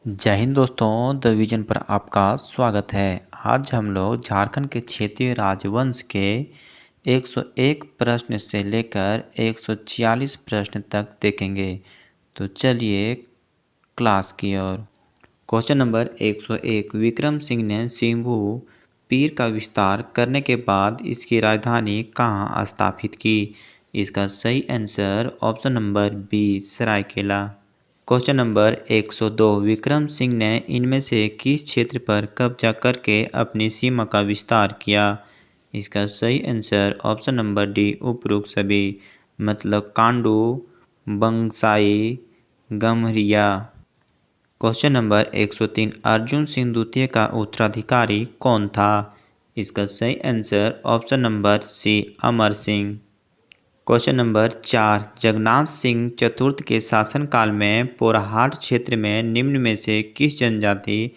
जय हिंद दोस्तों, the vision पर आपका स्वागत है। आज हम लोग झारखंड के क्षेत्रीय राजवंश के 101 प्रश्न से लेकर 146 प्रश्न तक देखेंगे। तो चलिए क्लास की ओर। Question number 101। विक्रम सिंह ने सिंभू पीर का विस्तार करने के बाद इसकी राजधानी कहाँ स्थापित की? इसका सही answer option number b, Seraikela. Question number 102। Vikram Singh ने इनमें से किस क्षेत्र पर कब्जा करके अपनी सीमा का विस्तार किया? इसका सही आंसर ऑप्शन नंबर डी, उपरोक्त सभी, मतलब कांडू, बंगसाई, गम्हरिया। Question number 103। अर्जुन सिंह द्वितीय का उत्तराधिकारी कौन था? इसका सही answer option number C, Amar Singh. Question number 4। Jagannath Singh चतुर्थ के शासनकाल में पोराहाट क्षेत्र में निम्न में से किस जनजाति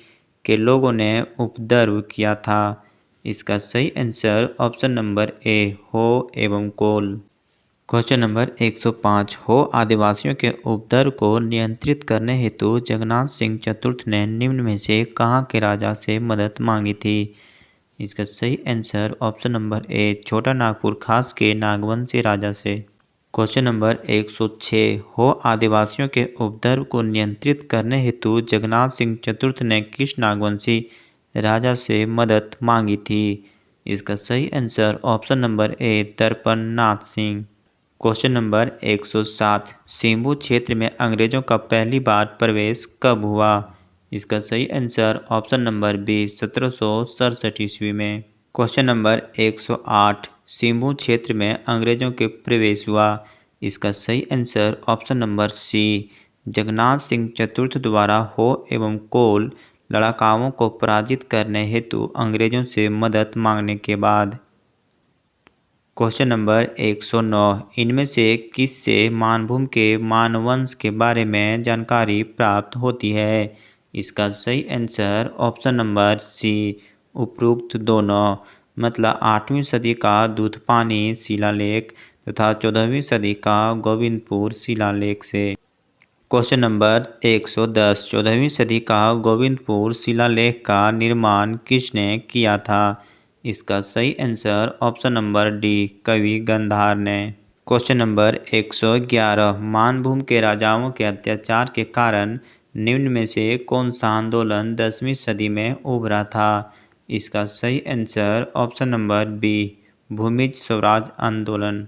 के लोगों ने उपद्रव किया था? इसका सही आंसर ऑप्शन नंबर ए, हो एवं कोल। Question number 105। हो आदिवासियों के उपद्रव को नियंत्रित करने हेतु जगन्नाथ सिंह चतुर्थ ने निम्न में से कहाँ के राजा से मदद मांगी थी? इसका सही आंसर ऑप्शन नंबर ए, छोटा नागपुर खास के नागवंशी राजा से। Question number 106। हो आदिवासियों के उपद्रव को नियंत्रित करने हेतु जगन्नाथ सिंह चतुर्थ ने किस नागवंशी राजा से मदद मांगी थी? इसका सही answer option number A, Darpan Nath Singh. Question number 107। Singhbhum क्षेत्र में अंग्रेजों का पहली बार प्रवेश कब हुआ? इसका सही आंसर ऑप्शन नंबर बी, 1767 ईस्वी में। Question number 108। सिंभू क्षेत्र में अंग्रेजों के प्रवेश हुआ? इसका सही answer option number c, Jagannath Singh चतुर्थ द्वारा हो एवं कोल लड़ाकाओं को पराजित करने हेतु अंग्रेजों से मदद मांगने के बाद। Question number 109। इनमें से किससे मानभूम के मानवंश के बारे में जानकारी प्राप्त होती है? इसका सही आंसर ऑप्शन नंबर सी, उपरोक्त दोनों, मतलब 8वीं सदी का दूधपानी शिलालेख तथा 14वीं सदी का गोविंदपुर शिलालेख से। Question number 110। 14वीं सदी का गोविंदपुर शिलालेख का निर्माण किसने किया था? इसका सही आंसर ऑप्शन नंबर डी, कवि गंधार ने। Question number 111। मानभूम के राजाओं के अत्याचार के कारण निम्न में से कौन सा आंदोलन 10वीं सदी में उभरा था? इसका सही answer option number B, Bhumij स्वराज आंदोलन।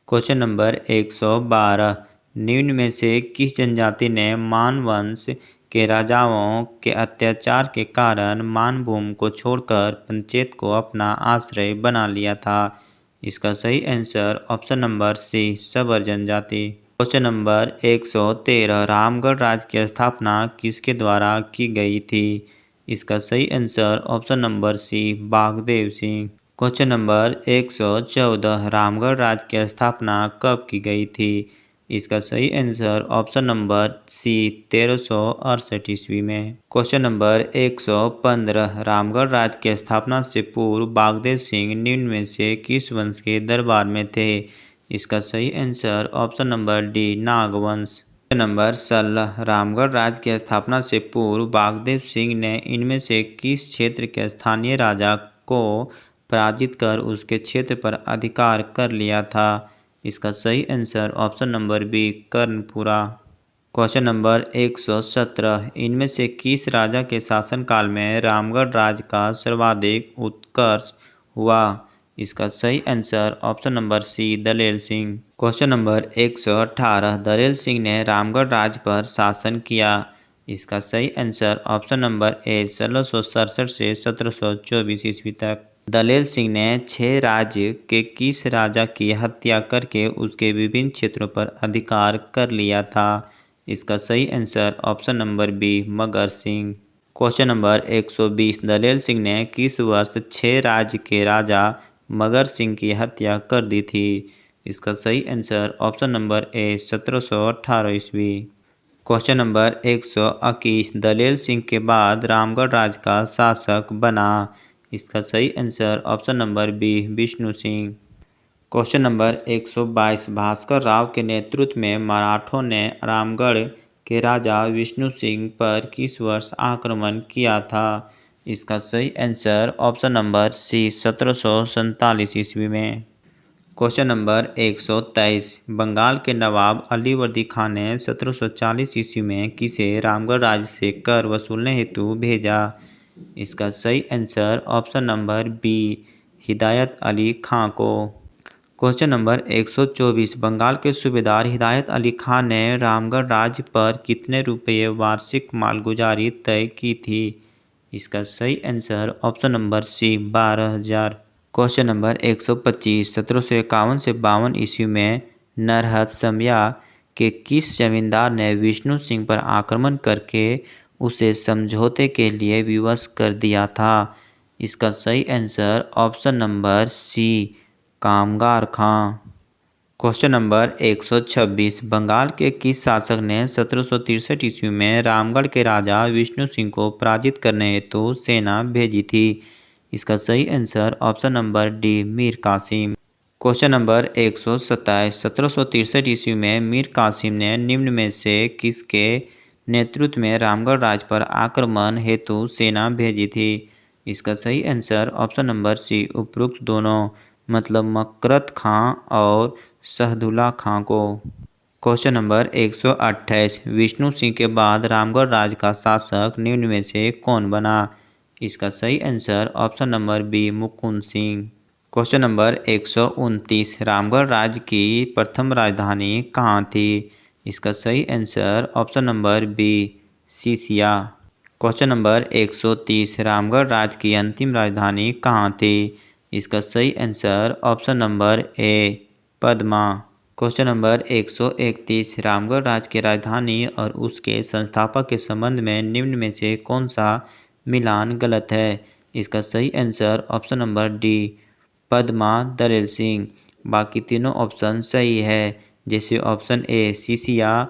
Question number 112। निम्न में से किस जनजाति ने मानवंश के राजाओं के अत्याचार के कारण मानभूम को छोड़कर पंचेत को अपना आश्रय बना लिया था? इसका सही आंसर ऑप्शन नंबर सी, सबर जनजाति। Question number 113। रामगढ़ राज्य की स्थापना किसके द्वारा की गई थी? इसका सही answer option number C, Bagdev Singh. Question number 114। Ramgarh राज्य की स्थापना कब की गई थी? इसका सही आंसर ऑप्शन नंबर सी, 1368 ईस्वी में। Question number 115। रामगढ़ राज्य की स्थापना से पूर्व बागदेव सिंह निम्न में से किस वंश के दरबार में थे? इसका सही answer option number D, Nagvansh. Question number 16। Ramgarh राज्य की स्थापना से पूर्व बागदेव सिंह ने इनमें से किस क्षेत्र के स्थानीय राजा को पराजित कर उसके क्षेत्र पर अधिकार कर लिया था? इसका सही answer option number b, Karanpura. Question number 117। इनमें से किस राजा के शासनकाल में रामगढ़ राज्य का सर्वाधिक उत्कर्ष हुआ? इसका सही answer option number c, Dalel Singh. Question number 118। Dalel Singh ने रामगढ़ राज्य पर शासन किया? इसका सही आंसर ऑप्शन नंबर ए, 1667 से 1724 ईस्वी तक। दलेल सिंह ने 6 राज्य के किस राजा की हत्या करके उसके विभिन्न क्षेत्रों पर अधिकार कर लिया था? इसका सही answer option number B, Magar Singh. Question number 120। Dalel Singh ने किस वर्ष 6 राज्य के राजा मगर सिंह की हत्या कर दी थी? इसका सही आंसर ऑप्शन नंबर ए, 1718 ईस्वी। Question number 121। दलेल सिंह के बाद रामगढ़ राज्य का शासक बना? इसका सही answer option number b, Vishnu Singh. Question number 122। Bhaskar Rao के नेतृत्व में मराठों ने रामगढ़ के राजा विष्णु सिंह पर किस वर्ष आक्रमण किया था? इसका सही आंसर ऑप्शन नंबर सी 1747 ईस्वी में। क्वेश्चन नंबर 123 बंगाल के नवाब अलीवर्दी खान ने 1740 ईस्वी में किसे रामगढ़ राज्य से कर वसूलने हेतु भेजा? इसका सही आंसर ऑप्शन नंबर बी हिदायत अली खां को। क्वेश्चन नंबर 124 बंगाल के सूबेदार हिदायत अली खान ने रामगढ़ राज्य पर कितने रुपये वार्षिक मालगुजारी तय की थी? इसका सही answer option number c 12,000। Question number 125 1751 से 52 ईस्वी में नरहत समया के किस जमींदार ने विष्णु सिंह पर आक्रमण करके उसे समझौते के लिए विवश कर दिया था? इसका सही आंसर ऑप्शन नंबर सी कामगार खां। क्वेश्चन नंबर 126 बंगाल के किस शासक ने 1763 ईस्वी में रामगढ़ के राजा विष्णु सिंह को पराजित करने हेतु सेना भेजी थी? इसका सही answer option number d Mir Qasim. Question number 127 1763 ईस्वी में मीर कासिम ने निम्न में से किसके नेतृत्व में रामगढ़ राज्य पर आक्रमण हेतु सेना भेजी थी? इसका सही आंसर ऑप्शन नंबर सी उपरोक्त दोनों मतलब मकरत खां और सहदुल्ला खां को। क्वेश्चन नंबर 128 विष्णु सिंह के बाद रामगढ़ राज्य का शासक निम्न में से कौन बना? इसका सही answer option number B Mukund Singh. Question number 129 Ramgarh राज्य की प्रथम राजधानी कहाँ थी? इसका सही answer option number B Sisia. Question number 130 Ramgarh राज्य की अंतिम राजधानी कहाँ थी? इसका सही answer option number A Padma. Question number 131 Ramgarh राज्य की राजधानी और उसके संस्थापक के संबंध में निम्न में से कौन सा मिलान गलत है? इसका सही answer option number D Padma Dalel Singh. बाकी तीनों ऑप्शन सही है, जैसे option A Sisia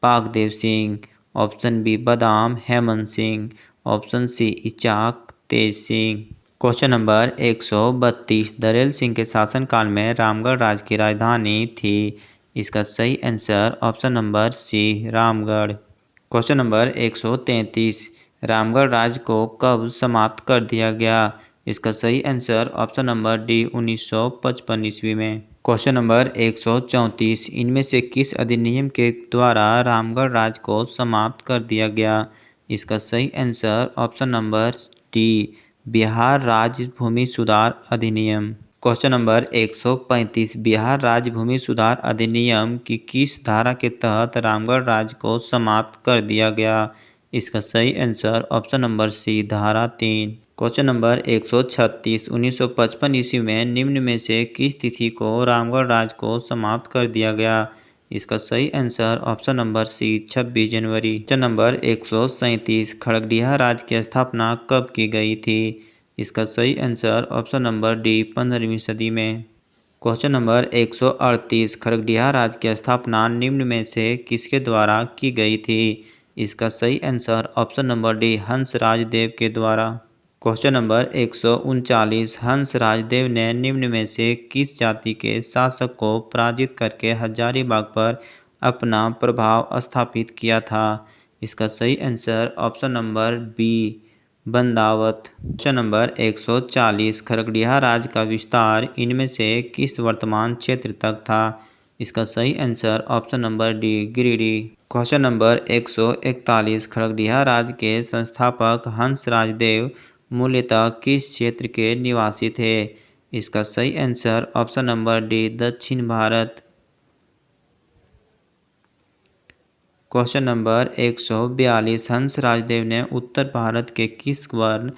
Pakdev Singh, option B Badam Hemant Singh, option C Ichak Tej Singh. Question number 132 Dalel Singh के शासनकाल में रामगढ़ राज्य की राजधानी थी। इसका सही answer option number c Ramgarh. Question number 133 Ramgarh राज्य को कब समाप्त कर दिया गया? इसका सही आंसर ऑप्शन नंबर डी 1955 ईस्वी में। क्वेश्चन नंबर 134 इनमें से किस अधिनियम के द्वारा रामगढ़ राज्य को समाप्त कर दिया गया? इसका सही answer option number D Bihar राज्य भूमि सुधार अधिनियम। क्वेश्चन नंबर 135 बिहार राज्य भूमि सुधार अधिनियम की किस धारा के तहत रामगढ़ राज्य को समाप्त कर दिया गया? इसका सही आंसर ऑप्शन नंबर सी धारा 3। क्वेश्चन नंबर 136 1955 ईस्वी में निम्न में से किस तिथि को रामगढ़ राज्य को समाप्त कर दिया गया? इसका सही आंसर ऑप्शन नंबर सी 26 जनवरी। क्वेश्चन नंबर 137 खगड़िया राज्य की स्थापना कब की गई थी? इसका सही आंसर ऑप्शन नंबर डी 15वीं सदी में। क्वेश्चन नंबर 138 खगड़िया राज्य की स्थापना निम्न में से किसके द्वारा की गई थी? इसका सही answer option number D Hansraj Dev के द्वारा। क्वेश्चन नंबर 139 हंसराज देव ने निम्न में से किस जाति के शासक को पराजित करके हजारीबाग पर अपना प्रभाव स्थापित किया था? इसका सही answer option number B Bandawat. Question number 140 Khagaria राज्य का विस्तार इनमें से किस वर्तमान क्षेत्र तक था? इसका सही answer option number D Giridih. Question number 141 Khagaria राज्य के संस्थापक हंसराज देव मूलतः किस क्षेत्र के निवासी थे? इसका सही आंसर ऑप्शन नंबर डी दक्षिण भारत। क्वेश्चन नंबर 142 हंसराज देव ने उत्तर भारत के किस वर्ण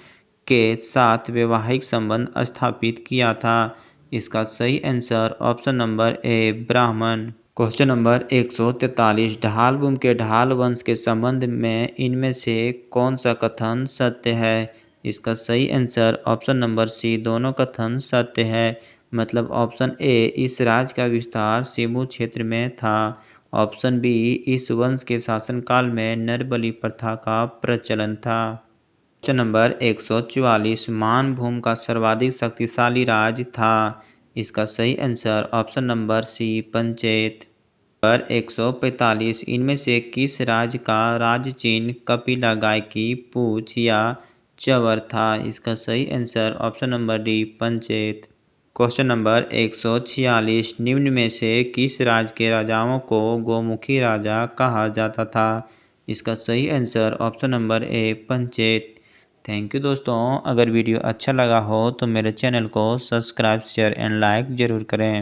के साथ वैवाहिक संबंध स्थापित किया था? इसका सही आंसर ऑप्शन नंबर ए ब्राह्मण। क्वेश्चन नंबर 143 ढालबुम के ढाल वंश के संबंध में इनमें से कौन सा कथन सत्य है? इसका सही आंसर ऑप्शन नंबर सी दोनों कथन सत्य है। मतलब ऑप्शन ए इस राज्य का विस्तार सेबू क्षेत्र में था, ऑप्शन बी इस वंश के शासनकाल में नरबलि प्रथा का प्रचलन था। क्वेश्चन नंबर 144 मानभूम का सर्वाधिक शक्तिशाली राज्य था। इसका सही answer option number c Panchet. पर 145 इनमें से किस राज्य का राज्य चिन्ह कपिला गाय की पूंछ या चवर था? इसका सही answer option number D Panchet. Question number 146 निम्न में से किस राज्य के राजाओं को गोमुखी राजा कहा जाता था? इसका सही answer option number A Panchet. Thank you दोस्तों, अगर वीडियो अच्छा लगा हो तो मेरे चैनल को सब्सक्राइब शेयर एंड लाइक ज़रूर करें।